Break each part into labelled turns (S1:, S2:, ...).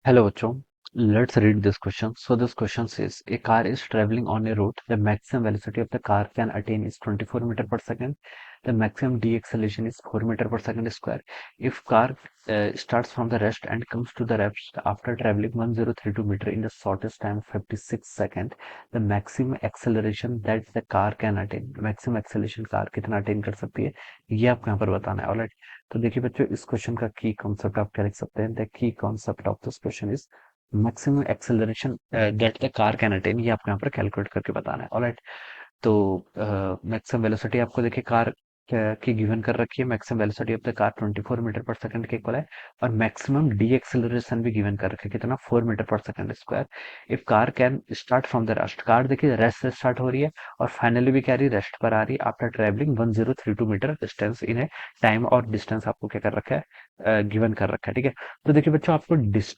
S1: Hello, bachcho. Let's read this question. So this question says, a car is traveling on a road. The maximum velocity of the car can attain is 24 meter per second. The maximum deceleration is 4 meter per second square. If car starts from the rest and comes to the rest after traveling 1032 meter in the shortest time of 56 second, the maximum acceleration that the car can attain. Maximum acceleration car कितना attain कर सकती है, ये आपको यहाँ पर बताना है. ऑलराइट, तो देखिए बच्चों, इस क्वेश्चन का की कॉन्सेप्ट आप क्या लिख सकते हैं. The key concept of this question is maximum acceleration that the car can attain, ये आपको यहाँ पर कैलकुलेट करके बताना है. ऑलराइट, तो मैक्सिमम वेलोसिटी आपको देखिए कार की गिवन कर रखी है. Maximum velocity of the car 24 metre पर सेकंड के इक्वल है, और मैक्सिमम डी एक्सेलरेशन भी गिवन कर रखी है, कितना 4 मीटर पर second square. If car can start from the rest, car देखिए रेस्ट से स्टार्ट हो रही है और फाइनली भी क्या रही है, रेस्ट पर आ रही है after travelling 1032 metre distance in a time, और डिस्टेंस आपको क्या कर रखा है, गिवन कर रखा है. ठीक है, तो देखिए बच्चों, आपको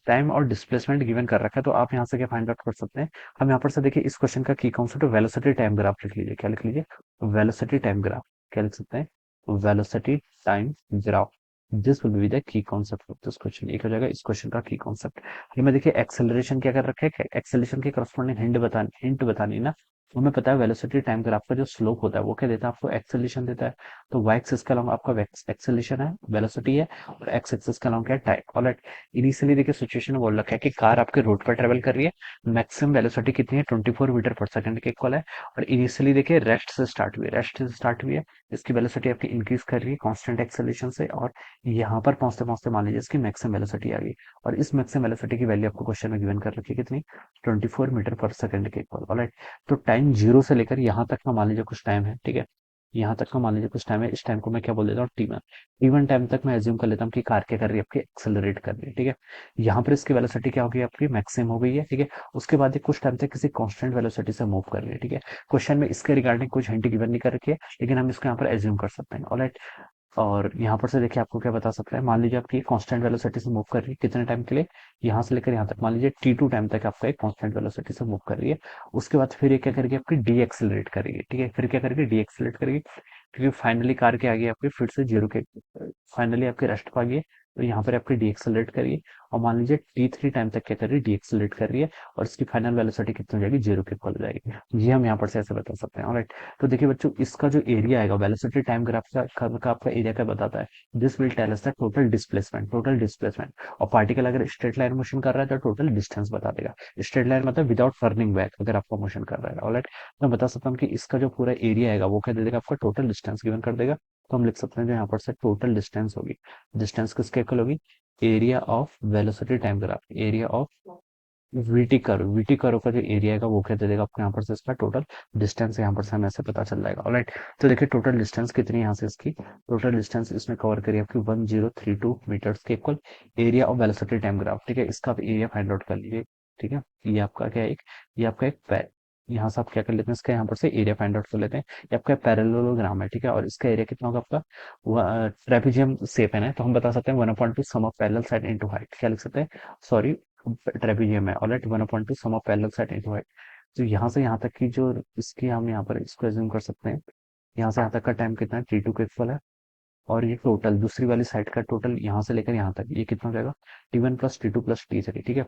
S1: टाइम और डिस्प्लेसमेंट गिवन कर रखा है, तो आप यहाँ से क्या फाइंड आउट कर सकते हैं. हम यहाँ पर से देखिए इस क्वेश्चन का की कॉन्सेप्ट वेलोसिटी टाइम ग्राफ लिख लीजिए. क्या लिख लीजिए, वेलोसिटी टाइम ग्राफ. क्या लिख सकते हैं, velocity time graph. This will be the key concept of this question. एक हो जाएगा इस क्वेश्चन का की कॉन्सेप्ट. हमें देखिए एक्सेलरेशन क्या कर रखे है, एक्सेलरेशन के करस्पॉन्डिंग हिंट बतानी है ना. हमें पता है वेलोसिटी टाइम ग्राफ का जो स्लोप होता है वो क्या देता है, आपको एक्सेलरेशन देता है. तो वाई एक्सिस के अलावा आपका एक्सेलरेशन है, वेलोसिटी है, और एक्स एक्सिस के अलावा क्या है, टाइम. ऑलराइट, इनिशियली देखिए सिचुएशन बोल रखा है कि कार आपके रोड पर ट्रेवल कर रही है. मैक्सिमम वेलोसिटी कितनी है, 24 मीटर पर सेकंड के इक्वल है. और इनिशियली देखिए रेस्ट से स्टार्ट हुई है. इसकी वेलोसिटी आपकी इंक्रीज कर रही है कांस्टेंट एक्सेलरेशन से, और यहाँ पर पहुंचते पहुंचते मान लीजिए इसकी मैक्सिमम वेलोसिटी आ गई. और इस मैक्सिमम वेलोसिटी की वैल्यू आपको क्वेश्चन में गिवन कर रखी है, कितनी, 24 मीटर पर सेकंड के इक्वल. ऑलराइट, तो टाइम जीरो से लेकर यहाँ तक का मान लीजिए कुछ टाइम है. ठीक है, यहाँ तक का मान लीजिए कुछ टाइम है. इस टाइम को मैं क्या बोल देता हूँ, T one. T one time तक मैं एज्यूम कर लेता हूँ कि कार क्या कर रही है, आपकी एक्सेलरेट कर रही है. ठीक है, यहाँ पर इसकी वेलोसिटी क्या हो गई, आपकी मैक्सिमम हो गई है. ठीक है, उसके बाद ये कुछ टाइम तक किसी कांस्टेंट वेलोसिटी से मूव कर रही है. ठीक है, क्वेश्चन में इसके रिगार्डिंग कुछ हिंट गिवन नहीं कर रखी है, लेकिन हम इसको यहाँ पर एज्यूम कर सकते हैं. ऑलराइट, और यहाँ पर से देखिए आपको क्या बता सकता है, मान लीजिए आपकी कांस्टेंट वेलोसिटी से मूव कर रही है कितने टाइम के लिए, यहाँ से लेकर यहाँ तक मान लीजिए T2 टाइम तक आपका एक कांस्टेंट वेलोसिटी से मूव कर रही है. उसके बाद फिर ये क्या करेगी, आपकी डी एक्सेलरेट करेगी. ठीक है, फिर क्या करेगी, डी एक्सेलरेट करेगी, क्योंकि फाइनली कार के आगे आपकी फिर से जीरो के फाइनली आपकी रेस्ट पा गई है. तो यहाँ पर आपकी डी एक्सेलरेट करिए, और मान लीजिए T3 टाइम तक क्या कर रही है, डी एक्सेलरेट कर रही है, और इसकी फाइनल वेलोसिटी कितनी हो जाएगी, जीरो के इक्वल हो जाएगी. ये हम यहाँ पर से ऐसे बता सकते हैं. ऑलराइट, तो देखिए बच्चों, इसका जो एरिया आएगा वेलोसिटी टाइम ग्राफ का आपका एरिया क्या बताता है, this will tell us the total displacement. और पार्टिकल अगर स्ट्रेट लाइन मोशन कर रहा है तो टोटल डिस्टेंस बता देगा. स्ट्रेट लाइन मतलब विदाउट टर्निंग बैक अगर आपका मोशन कर रहा है. ऑलराइट, तो मैं बता सकता हूँ कि इसका जो पूरा एरिया आएगा वो क्या दे देगा, आपका टोटल डिस्टेंस गिवन कर देगा. तो हम लिख सकते हैं जो यहाँ पर से टोटल डिस्टेंस होगी, डिस्टेंस किसके इक्वल होगी, area of velocity time graph, area of VT curve का जो एरिया है वो क्या दे देगा आपको यहाँ पर से इसका टोटल डिस्टेंस. यहाँ पर से हमें ऐसे पता चल जाएगा. ऑलराइट, तो देखिए टोटल डिस्टेंस कितनी है यहाँ से, इसकी टोटल डिस्टेंस इसमें कवर करिए आपकी 1032 मीटर्स के equal area of velocity time graph. ठीक है, इसका आप एरिया फाइंड आउट कर लीजिए. ठीक है, ये आपका क्या है, एक ये आपका एक यहाँ से आप क्या कर लेते हैं, इसका यहाँ पर से एरिया फाइंड आउट कर लेते हैं. ये आपका पैरेललोग्राम है. ठीक है, और इसका एरिया कितना होगा आपका, ट्रेपेजियम शेप है ना, तो हम बता सकते हैं 1/2 sum of parallel side into height. क्या लिख सकते हैं, सॉरी, ट्रेपेजियम है. Alright, 1/2 sum of parallel side into height. तो यहाँ से यहाँ तक की जो इसकी हम यहाँ पर इसको एज्यूम कर सकते हैं, यहाँ से यहाँ तक का टाइम कितना है, T2 के इक्वल है. और ये टोटल दूसरी वाली साइड का टोटल यहाँ से लेकर यहाँ तक ये कितना हो जाएगा, T1 plus T2 plus T3. ठीक है,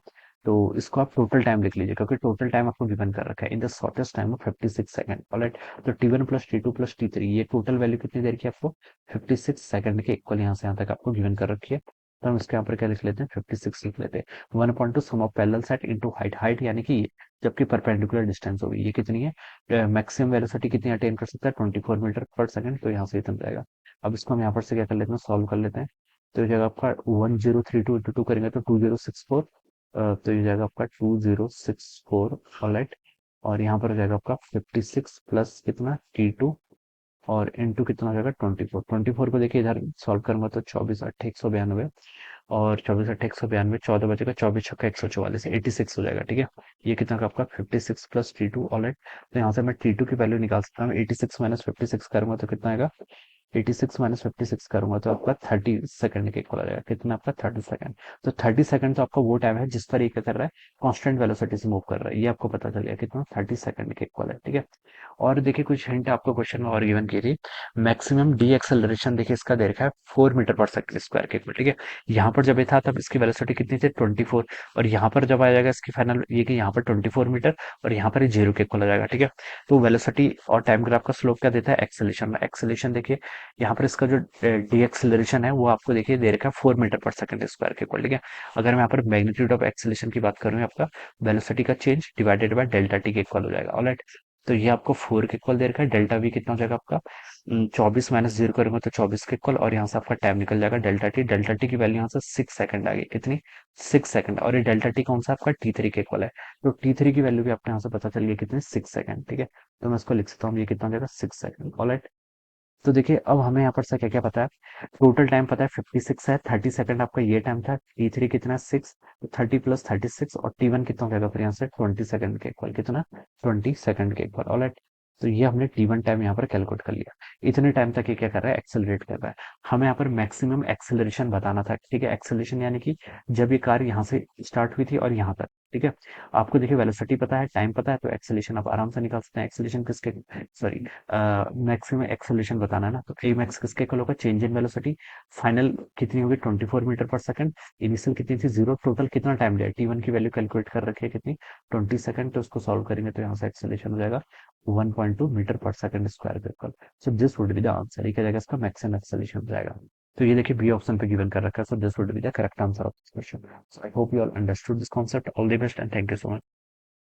S1: तो इसको आप टोटल टाइम लिख लीजिए, क्योंकि टोटल टाइम आपको गिवन कर रखा है in the shortest time of 56 second. Alright, तो T1 plus T2 plus T3 ये टोटल वैल्यू कितनी देर की आपको, 56 सेकंड के इक्वल यहाँ से यहाँ तक आपको गिवन कर रखी है. तो हम इसके यहाँ पर क्या लिख लेते हैं, 56 लिख लेते हैं. 1/2 sum of parallel side into height, height यानी कि ये, जबकि परपेंडिकुलर डिस्टेंस होगी, ये कितनी है, मैक्सिमम वेलोसिटी कितनी अटेन कर सकता है, 24 मीटर पर सेकंड. तो यहाँ से इतना जाएगा. अब इसको हम यहाँ पर से क्या कर लेते हैं, सॉल्व कर लेते हैं. तो ये जाएगा आपका 1032 इंटू टू करेंगे तो 2064. तो ये जाएगा आपका 2064. ऑलराइट, और यहाँ पर हो जाएगा आपका 56 प्लस कितना T2, और इंटू कितना हो जाएगा 24. को देखिए इधर सॉल्व करूंगा तो 24 8 192, और 24 8 192, 14 बचेगा, 24 6 144, 86 हो जाएगा. ठीक है, ये कितना का आपका 56 प्लस T2. ऑलराइट, तो यहाँ से मैं T2 की वैल्यू निकाल सकता हूँ. 86 माइनस 56 करूंगा तो कितना आएगा, 86 माइनस 56 करूंगा तो आपका 30 सेकंड के इक्वल आ जाएगा। कितना आपका 30 सेकंड। तो 30 सेकंड तो आपका वो टाइम है जिस पर ये क्या कर रहा है, कांस्टेंट वेलोसिटी से मूव कर रहा है। ये आपको पता चल गया कितना 30 सेकंड के इक्वल है, ठीक है। और देखिए कुछ हिंट आपको क्वेश्चन में और गिवन की थी। मैक्सिमम डी एक्सेलरेशन देखिए इसका दे रखा है 4 मीटर पर सेकंड स्क्वायर के इक्वल, ठीक है। यहाँ पर जब ये था तब इसकी वेलोसिटी कितनी थी 24, और यहाँ पर जब आ जाएगा इसकी फाइनल ये कि यहाँ पर 24 मीटर और यहाँ पर ये 0 के इक्वल आ जाएगा, ठीक है। तो वेलोसिटी और टाइम ग्राफ का स्लोप क्या देता है, एक्सेलेरेशन। एक्सेलेरेशन देखिए यहाँ पर इसका जो डी एक्सेलरेशन है वो आपको देखिए दे रखा है 4 मीटर पर सेकंड स्क्वायर के इक्वल, ठीक है। अगर मैं यहाँ पर मैग्नीट्यूड ऑफ एक्सेलेरेशन की बात करूँ, आपका वेलोसिटी का change divided by delta T के इक्वल हो जाएगा, ऑलराइट। तो ये आपको 4 के इक्वल दे रखा है। डेल्टा वी कितना हो जाएगा आपका 24 - 0 करेंगे तो 24 के इक्वल, और यहाँ से आपका टाइम निकल जाएगा डेल्टा टी। डेल्टा टी की वैल्यू यहाँ से 6 सेकंड आ गई, कितनी 6 सेकंड। और ये डेल्टा टी कौन सा आपका T3 के इक्वल है। तो T3 की वैल्यू भी आपको यहाँ से पता चल गई कितनी 6 सेकंड, ठीक है। तो मैं इसको लिख सकता हूँ, ये कितना हो जाएगा 6 सेकंड, ऑलराइट। तो देखिए अब हमें यहाँ पर से क्या क्या पता है। टोटल टाइम पता है 56 है, 30 सेकंड आपका ये टाइम था। T3 कितना 6, 30 प्लस 36, और T1 कितना हो जाएगा फिर यहाँ से 20 सेकंड के इक्वल, कितना 20 सेकंड के इक्वल, ऑलराइट। तो ये हमने T1 टाइम यहाँ पर कैलकुलेट कर लिया। इतने टाइम तक ये क्या कर रहा है, एक्सेलरेट कर रहा है। हमें यहाँ पर मैक्सिमम एक्सेलरेशन बताना था, ठीक है। एक्सेलरेशन यानी कि जब ये कार यहाँ से स्टार्ट हुई थी और यहाँ तक, ठीक है। आपको देखिए वेलोसिटी पता है, टाइम पता है, तो एक्सेलरेशन आप आराम से निकाल सकते हैं। एक्सेलरेशन किसके, सॉरी, मैक्सिमम एक्सेलरेशन बताना है ना, तो ए मैक्स किसके इक्वल होगा, चेंज इन वेलोसिटी। फाइनल कितनी होगी 24 मीटर पर सेकंड। इनिशियल कितनी थी 0। टोटल कितना टाइम लिया, T1 की वैल्यू कैलकुलेट कर रखी है कितनी 20 सेकंड। तो उसको सॉल्व करेंगे तो यहाँ से एक्सेलरेशन हो जाएगा 1.2 मीटर पर सेकंड स्क्वायर के equal. So this would be the answer, ये क्या जाएगा इसका मैक्सिमम एक्सेलरेशन हो जाएगा। तो ये देखिए बी ऑप्शन पे गिवन कर रखा है। So this would be the correct answer of this question. So I hope you all understood this concept. All the best and thank you so much.